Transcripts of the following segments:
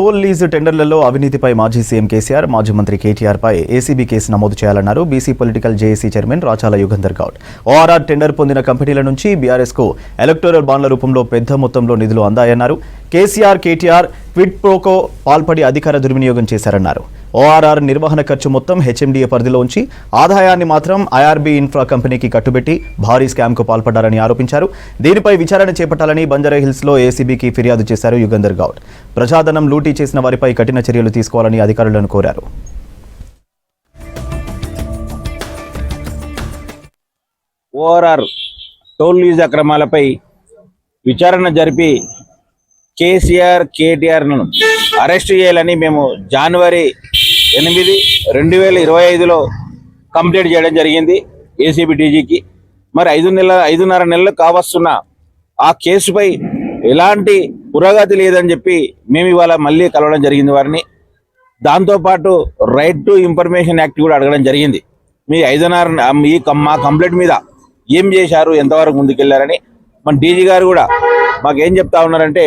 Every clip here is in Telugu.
టోల్ లీజు టెండర్లలో అవినీతిపై మాజీ సీఎం కేసీఆర్, మాజీ మంత్రి కేటీఆర్ పై ఏసీబీ కేసు నమోదు చేయాలన్నారు BC political JAC chairman Rachala Yugandhar Goud. ORR tender పొందిన కంపెనీల నుంచి బీఆర్ఎస్ కు ఎలక్టోరల్ బాండ్ల రూపంలో పెద్ద మొత్తంలో నిధులు అందాయన్నారు. కేసీఆర్, కేటీఆర్ క్విడ్ ప్రోకో పాల్పడి అధికార దుర్వినియోగం చేశారన్నారు. ఓఆర్ఆర్ నిర్వహణ ఖర్చు మొత్తం హెచ్ఎండిఏ పరిధిలో ఉంచి ఆదాయాన్ని మాత్రం ఐఆర్బీ ఇన్ఫ్రా కంపెనీకి కట్టుబెట్టి భారీ స్కామ్కు పాల్పడ్డారని ఆరోపించారు. దీనిపై విచారణ చేపట్టాలని బంజారాహిల్స్లో ఏసీబీకి ఫిర్యాదు చేశారు యుగంధర్ గౌడ్. ప్రజాధనం లూటీ చేసిన వారిపై కఠిన చర్యలు తీసుకోవాలని అధికారులను కోరారు. ఓఆర్ఆర్ టోల్ లీజ్ అక్రమాలపై విచారణ జరిపి కేసీఆర్, కేటీఆర్ను అరెస్ట్ చేయాలని మేము జనవరి 8, 2025లో కంప్లీట్ చేయడం జరిగింది ఏసీబీ డీజీకి. మరి 5.5 నెలలు కావస్తున్న ఆ కేసుపై ఎలాంటి పురోగతి లేదని చెప్పి మేము ఇవాళ మళ్ళీ కలవడం జరిగింది వారిని. దాంతోపాటు రైట్ టు ఇన్ఫర్మేషన్ యాక్ట్ కూడా అడగడం జరిగింది. మీ 5.5 మా కంప్లైంట్ మీద ఏం చేశారు, ఎంతవరకు ముందుకెళ్లారని. మన డీజీ గారు కూడా మాకేం చెప్తా ఉన్నారంటే,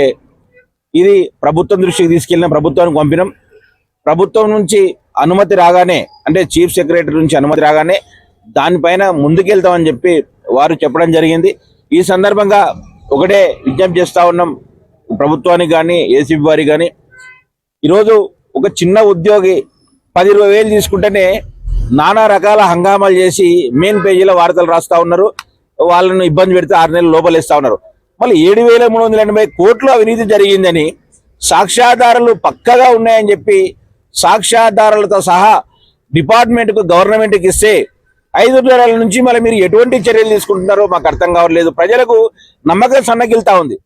ఇది ప్రభుత్వం దృష్టికి తీసుకెళ్ళిన, ప్రభుత్వానికి పంపినాం, ప్రభుత్వం నుంచి అనుమతి రాగానే, అంటే చీఫ్ సెక్రటరీ నుంచి అనుమతి రాగానే దానిపైన ముందుకెళ్తామని చెప్పి వారు చెప్పడం జరిగింది. ఈ సందర్భంగా ఒకటే విజ్ఞప్తి చేస్తూ ఉన్నాం ప్రభుత్వానికి కానీ ఏసీబీ వారికి కానీ. ఈరోజు ఒక చిన్న ఉద్యోగి 10-20 వేలు తీసుకుంటేనే నానా రకాల హంగామాలు చేసి మెయిన్ పేజీలో వార్తలు రాస్తూ ఉన్నారు. వాళ్ళను ఇబ్బంది పెడితే 6 నెలలు లోపలేస్తూ ఉన్నారు. మళ్ళీ 7,380 కోట్లు అవినీతి జరిగిందని సాక్ష్యాధారాలు పక్కగా ఉన్నాయని చెప్పి సాక్ష్యాధారాలతో సహా డిపార్ట్మెంట్కు, గవర్నమెంట్కి ఇస్తే 5 నెలల నుంచి మళ్ళీ మీరు ఎటువంటి చర్యలు తీసుకుంటున్నారో మాకు అర్థం కావట్లేదు. ప్రజలకు నమ్మకం సన్నగిల్తా ఉంది.